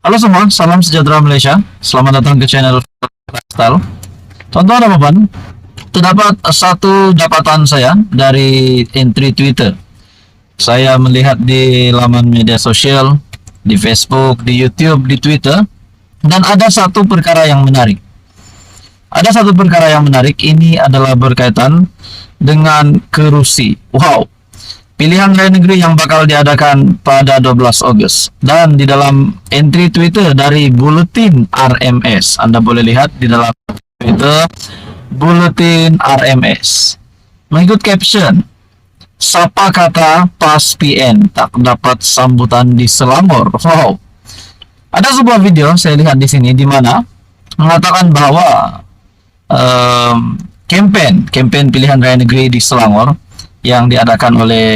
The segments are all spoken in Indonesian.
Halo semua, salam sejahtera Malaysia. Selamat datang ke channel Lifestyle. Teman-teman, terdapat satu dapatan saya dari entry Twitter. Saya melihat di laman media sosial, di Facebook, di YouTube, di Twitter, dan ada satu perkara yang menarik. Ada satu perkara yang menarik, ini adalah berkaitan dengan kerusi. Wow, pilihan raya negeri yang bakal diadakan pada 12 Agustus. Dan di dalam entry Twitter dari Buletin RMS, Anda boleh lihat di dalam Twitter Buletin RMS, mengikut caption, "Sapa kata PAS PN tak dapat sambutan di Selangor." Wow. Ada sebuah video saya lihat di sini di mana mengatakan bahwa campaign pilihan raya negeri di Selangor yang diadakan oleh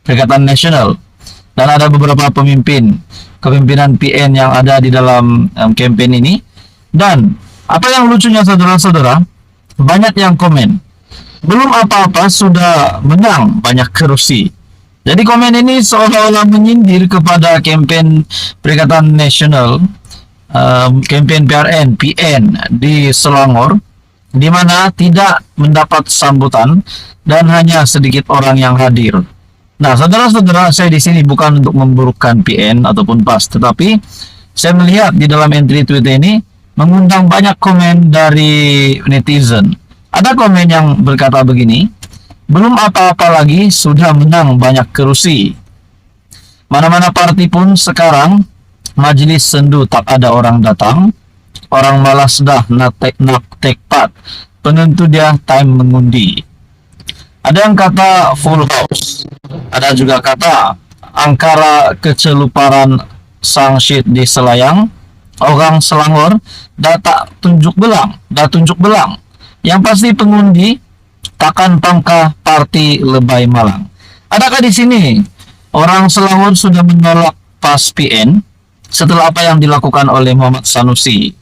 Perikatan Nasional, dan ada beberapa kepemimpinan PN yang ada di dalam campaign ini. Dan apa yang lucunya, saudara-saudara, banyak yang komen, belum apa-apa sudah menang banyak kerusi. Jadi komen ini seolah-olah menyindir kepada campaign Perikatan Nasional, campaign PN di Selangor, di mana tidak mendapat sambutan dan hanya sedikit orang yang hadir. Nah, saudara-saudara, saya di sini bukan untuk memburukkan PN ataupun PAS, tetapi saya melihat di dalam entry Twitter ini mengundang banyak komen dari netizen. Ada komen yang berkata begini, belum apa-apa lagi sudah menang banyak kerusi. Mana-mana parti pun sekarang majelis sendu tak ada orang datang. Orang malas dah nak take part. Penentu dia time mengundi. Ada yang kata full house. Ada juga kata angkara keceluparan sang shit di Selayang. Orang Selangor dah tunjuk belang. Yang pasti pengundi takkan pangkah parti lebay malang. Adakah di sini orang Selangor sudah menolak PAS PN setelah apa yang dilakukan oleh Muhammad Sanusi?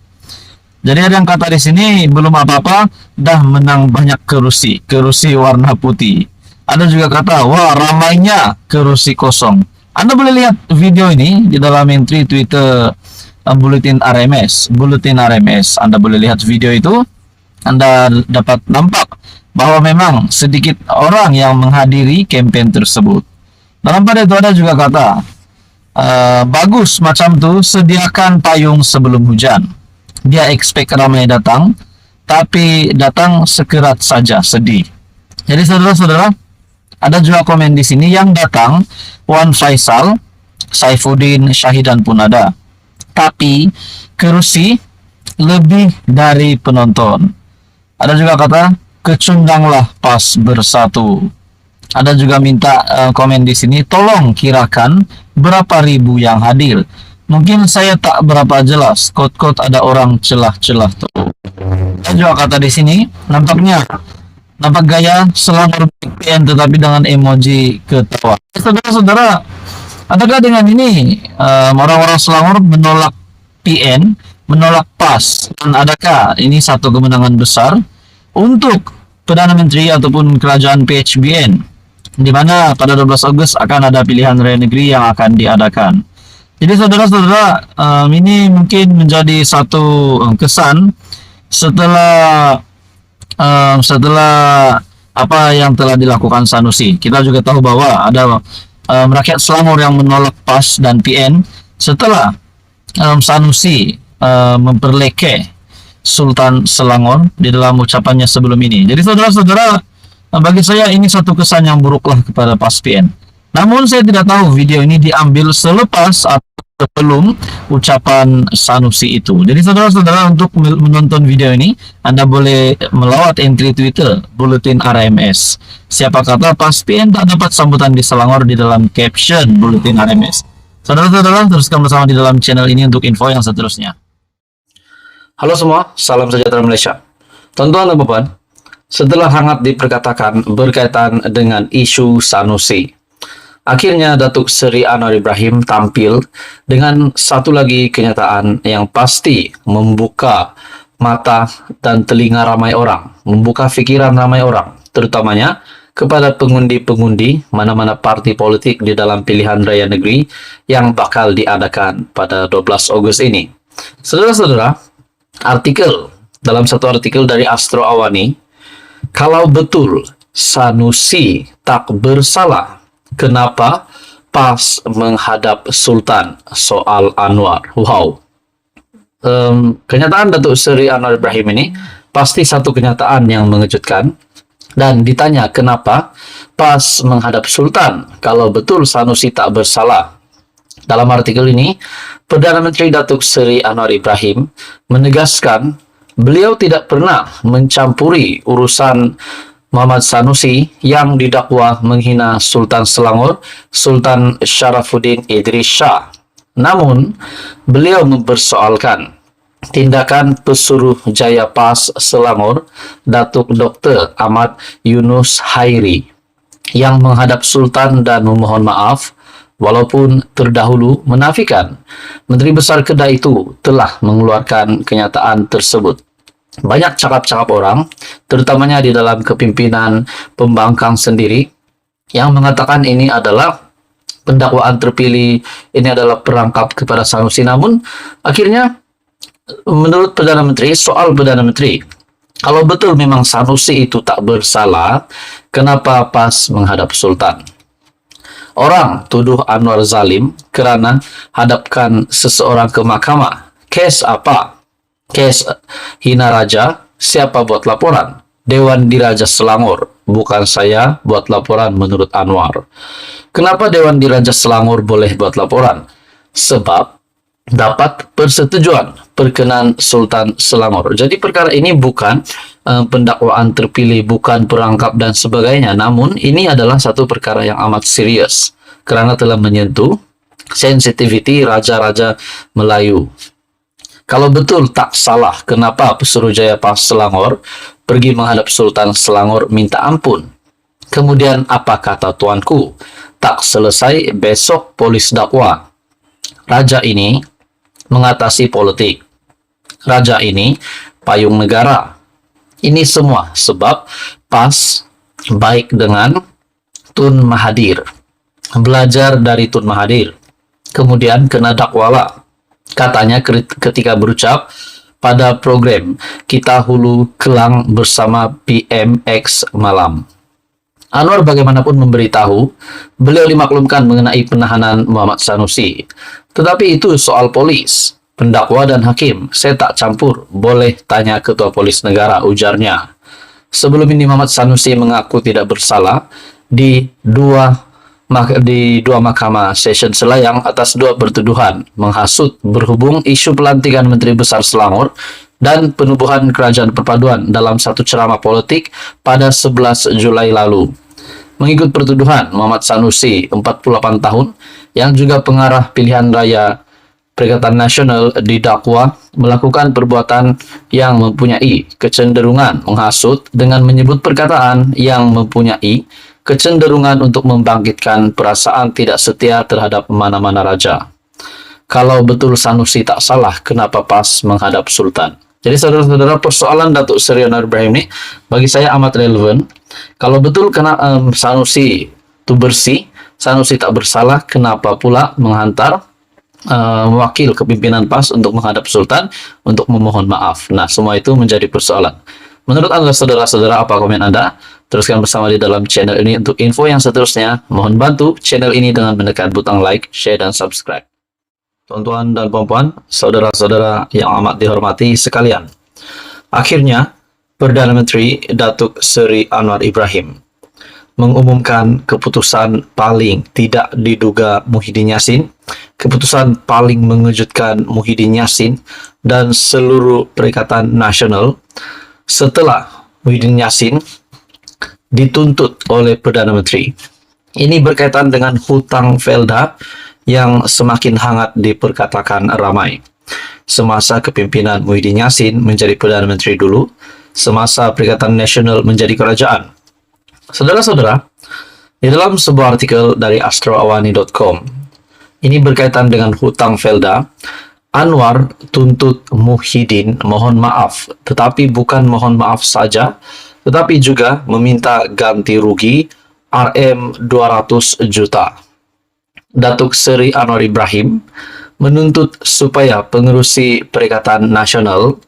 Jadi ada yang kata di sini belum apa-apa dah menang banyak kerusi warna putih. Ada juga kata wah ramainya kerusi kosong. Anda boleh lihat video ini di dalam entry Twitter Buletin RMS. Anda boleh lihat video itu. Anda dapat nampak bahwa memang sedikit orang yang menghadiri campaign tersebut. Dalam pada itu ada juga kata bagus macam tu, sediakan payung sebelum hujan. Dia expect ramai datang, tapi datang sekerat saja, sedih. Jadi saudara-saudara, ada juga komen di sini yang datang Wan Faisal, Saifuddin, Syahidan pun ada. Tapi kerusi lebih dari penonton. Ada juga kata kecundanglah PAS bersatu. Ada juga minta komen di sini, tolong kirakan berapa ribu yang hadir. Mungkin saya tak berapa jelas, kot-kot ada orang celah-celah tuh. Ada juga kata di sini, nampak gaya Selangor PN tetapi dengan emoji ketawa. Saudara-saudara, adakah dengan ini orang-orang Selangor menolak PN, menolak PAS? Dan adakah ini satu kemenangan besar untuk Perdana Menteri ataupun kerajaan PHBN, di mana pada 12 Agustus akan ada pilihan raya negeri yang akan diadakan? Jadi saudara-saudara, ini mungkin menjadi satu kesan setelah apa yang telah dilakukan Sanusi. Kita juga tahu bahwa ada rakyat Selangor yang menolak PAS dan PN setelah Sanusi memperleke Sultan Selangor di dalam ucapannya sebelum ini. Jadi saudara-saudara, bagi saya ini satu kesan yang buruklah kepada PAS PN. Namun saya tidak tahu video ini diambil selepas atau sebelum ucapan Sanusi itu. Jadi saudara-saudara, untuk menonton video ini Anda boleh melawat entry Twitter Buletin RMS. Siapa kata PAS PN tak dapat sambutan di Selangor di dalam caption Buletin RMS. Saudara-saudara, teruskan bersama di dalam channel ini untuk info yang seterusnya. Halo semua, salam sejahtera Malaysia. Tuan-tuan dan puan, setelah hangat diperkatakan berkaitan dengan isu Sanusi, akhirnya Datuk Seri Anwar Ibrahim tampil dengan satu lagi kenyataan yang pasti membuka mata dan telinga ramai orang, membuka fikiran ramai orang, terutamanya kepada pengundi-pengundi mana-mana parti politik di dalam pilihan raya negeri yang bakal diadakan pada 12 Agustus ini. Saudara-saudara, dalam satu artikel dari Astro Awani, kalau betul Sanusi tak bersalah, kenapa PAS menghadap Sultan soal Anwar? Wow. Kenyataan Datuk Seri Anwar Ibrahim ini pasti satu kenyataan yang mengejutkan, dan ditanya kenapa PAS menghadap Sultan kalau betul Sanusi tak bersalah. Dalam artikel ini, Perdana Menteri Datuk Seri Anwar Ibrahim menegaskan beliau tidak pernah mencampuri urusan Muhammad Sanusi yang didakwa menghina Sultan Selangor, Sultan Sharafuddin Idris Shah. Namun, beliau mempersoalkan tindakan pesuruh Jaya PAS Selangor, Datuk Dr. Ahmad Yunus Hairi, yang menghadap Sultan dan memohon maaf, walaupun terdahulu menafikan Menteri Besar Kedah itu telah mengeluarkan kenyataan tersebut. Banyak cakap-cakap orang, terutamanya di dalam kepimpinan pembangkang sendiri, yang mengatakan ini adalah pendakwaan terpilih, ini adalah perangkap kepada Sanusi. Namun akhirnya menurut Perdana Menteri, soal Perdana Menteri, kalau betul memang Sanusi itu tak bersalah, kenapa PAS menghadap Sultan? Orang tuduh Anwar zalim kerana hadapkan seseorang ke mahkamah. Kes apa? Kes hina raja. Siapa buat laporan? Dewan Diraja Selangor. Bukan saya buat laporan menurut Anwar. Kenapa Dewan Diraja Selangor boleh buat laporan? Sebab dapat persetujuan perkenan Sultan Selangor. Jadi perkara ini bukan pendakwaan terpilih, bukan perangkap dan sebagainya. Namun ini adalah satu perkara yang amat serius kerana telah menyentuh sensitiviti raja-raja Melayu. Kalau betul tak salah, kenapa Pesuruhjaya PAS Selangor pergi menghadap Sultan Selangor minta ampun? Kemudian apa kata tuanku? Tak selesai, besok polis dakwa. Raja ini mengatasi politik. Raja ini payung negara. Ini semua sebab PAS baik dengan Tun Mahathir. Belajar dari Tun Mahathir. Kemudian kena dakwalah. Katanya ketika berucap pada program Kita Hulu Kelang bersama PMX malam. Anwar bagaimanapun memberitahu, beliau dimaklumkan mengenai penahanan Muhammad Sanusi. Tetapi itu soal polis, pendakwa dan hakim. Saya tak campur, boleh tanya Ketua Polis Negara, ujarnya. Sebelum ini Muhammad Sanusi mengaku tidak bersalah di dua mahkamah session Selayang atas dua pertuduhan menghasut berhubung isu pelantikan Menteri Besar Selangor dan penubuhan Kerajaan Perpaduan dalam satu ceramah politik pada 11 Julai lalu. Mengikut pertuduhan, Muhammad Sanusi, 48 tahun, yang juga pengarah pilihan raya Perikatan Nasional, didakwa melakukan perbuatan yang mempunyai kecenderungan menghasut dengan menyebut perkataan yang mempunyai kecenderungan untuk membangkitkan perasaan tidak setia terhadap mana-mana raja. Kalau betul Sanusi tak salah, kenapa PAS menghadap Sultan? Jadi saudara-saudara, persoalan Datuk Seri Anwar Ibrahim ini bagi saya amat relevan. Kalau betul Sanusi itu bersih, Sanusi tak bersalah, kenapa pula menghantar wakil kepimpinan PAS untuk menghadap Sultan untuk memohon maaf? Nah, semua itu menjadi persoalan. Menurut Anda, saudara-saudara, apa komen Anda? Teruskan bersama di dalam channel ini untuk info yang seterusnya. Mohon bantu channel ini dengan menekan butang like, share, dan subscribe. Tuan-tuan dan puan-puan, saudara-saudara yang amat dihormati sekalian. Akhirnya, Perdana Menteri Datuk Seri Anwar Ibrahim mengumumkan keputusan paling tidak diduga Muhyiddin Yassin, keputusan paling mengejutkan Muhyiddin Yassin dan seluruh Perikatan Nasional setelah Muhyiddin Yassin dituntut oleh Perdana Menteri. Ini berkaitan dengan hutang Felda yang semakin hangat diperkatakan ramai. Semasa kepimpinan Muhyiddin Yassin menjadi Perdana Menteri dulu, semasa Perikatan Nasional menjadi kerajaan. Saudara-saudara, di dalam sebuah artikel dari astroawani.com, ini berkaitan dengan hutang Felda. Anwar tuntut Muhyiddin mohon maaf, tetapi bukan mohon maaf saja, tetapi juga meminta ganti rugi Rm200 juta. Datuk Seri Anwar Ibrahim menuntut supaya pengerusi Perikatan Nasional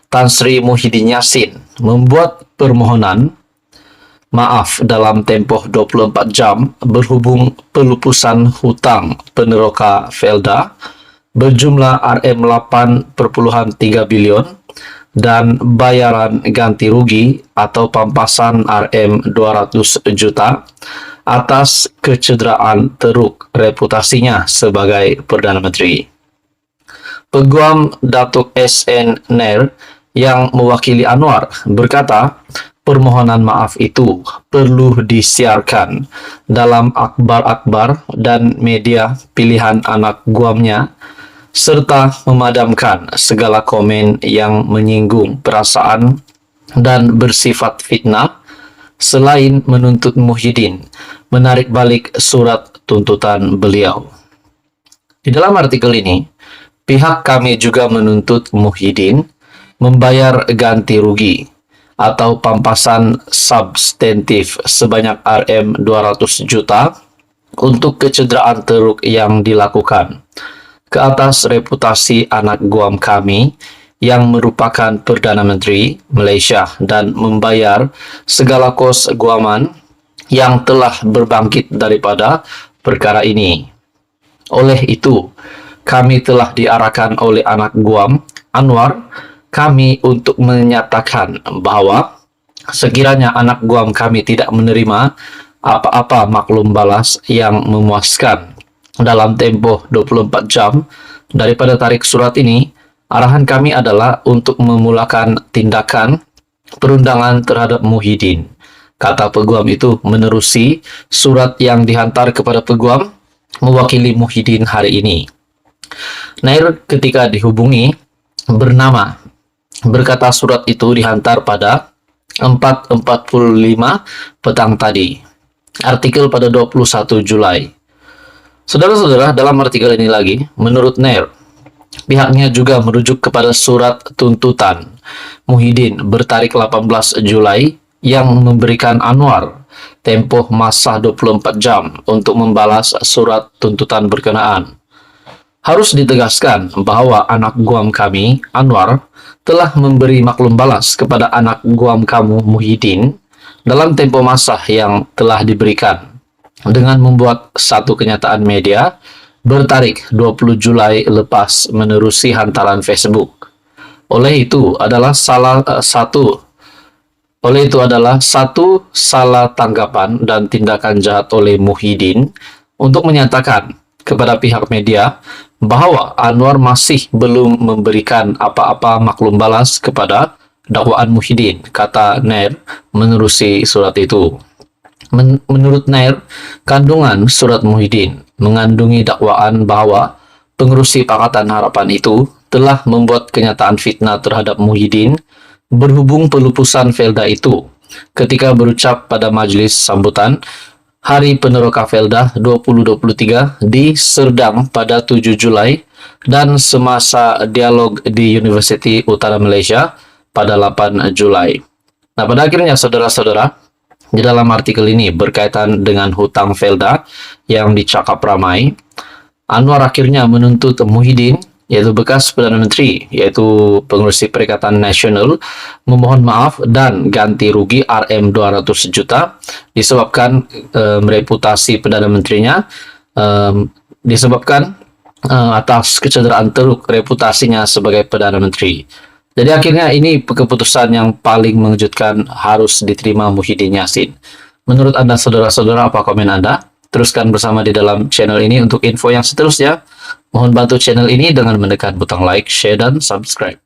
Tan Sri Muhyiddin Yassin membuat permohonan maaf dalam tempoh 24 jam berhubung pelupusan hutang peneroka Felda berjumlah Rm8,3 bilion dan bayaran ganti rugi atau pampasan Rm200 juta atas kecederaan teruk reputasinya sebagai Perdana Menteri. Peguam Datuk SN Nair yang mewakili Anwar berkata permohonan maaf itu perlu disiarkan dalam akhbar-akhbar dan media pilihan anak guamnya serta memadamkan segala komen yang menyinggung perasaan dan bersifat fitnah selain menuntut Muhyiddin menarik balik surat tuntutan beliau. Di dalam artikel ini, pihak kami juga menuntut Muhyiddin membayar ganti rugi atau pampasan substantif sebanyak Rm200 juta untuk kecederaan teruk yang dilakukan ke atas reputasi anak guam kami yang merupakan Perdana Menteri Malaysia dan membayar segala kos guaman yang telah berbangkit daripada perkara ini. Oleh itu, kami telah diarahkan oleh anak guam Anwar kami untuk menyatakan bahwa sekiranya anak guam kami tidak menerima apa-apa maklum balas yang memuaskan dalam tempoh 24 jam daripada tarik surat ini, arahan kami adalah untuk memulakan tindakan perundangan terhadap Muhyiddin, kata peguam itu menerusi surat yang dihantar kepada peguam mewakili Muhyiddin hari ini. Nair ketika dihubungi bernama berkata surat itu dihantar pada 4.45 petang tadi. Artikel pada 21 Julai. Saudara-saudara, dalam artikel ini lagi, menurut Nair, pihaknya juga merujuk kepada surat tuntutan Muhyiddin bertarik 18 Julai yang memberikan Anwar tempoh masa 24 jam untuk membalas surat tuntutan berkenaan. Harus ditegaskan bahwa anak guam kami, Anwar, telah memberi maklum balas kepada anak guam kamu, Muhyiddin, dalam tempo masa yang telah diberikan dengan membuat satu kenyataan media bertarik 20 Julai lepas menerusi hantaran Facebook. Oleh itu adalah satu salah tanggapan dan tindakan jahat oleh Muhyiddin untuk menyatakan kepada pihak media bahwa Anwar masih belum memberikan apa-apa maklum balas kepada dakwaan Muhyiddin, kata Nair menerusi surat itu. Menurut Nair, kandungan surat Muhyiddin mengandungi dakwaan bahwa pengerusi Pakatan Harapan itu telah membuat kenyataan fitnah terhadap Muhyiddin berhubung pelupusan Felda itu ketika berucap pada majlis sambutan Hari Peneroka Felda 2023 di Serdang pada 7 Julai dan semasa dialog di Universiti Utara Malaysia pada 8 Julai. Nah, pada akhirnya saudara-saudara, di dalam artikel ini berkaitan dengan hutang Felda yang dicakap ramai, Anwar akhirnya menuntut Muhyiddin, yaitu bekas Perdana Menteri, yaitu pengerusi Perikatan Nasional, memohon maaf dan ganti rugi Rm200 juta disebabkan reputasi Perdana Menterinya disebabkan atas kecederaan teruk reputasinya sebagai Perdana Menteri. Jadi akhirnya ini keputusan yang paling mengejutkan harus diterima Muhyiddin Yassin. Menurut Anda saudara-saudara, apa komen Anda? Teruskan bersama di dalam channel ini untuk info yang seterusnya. Mohon bantu channel ini dengan menekan butang like, share, dan subscribe.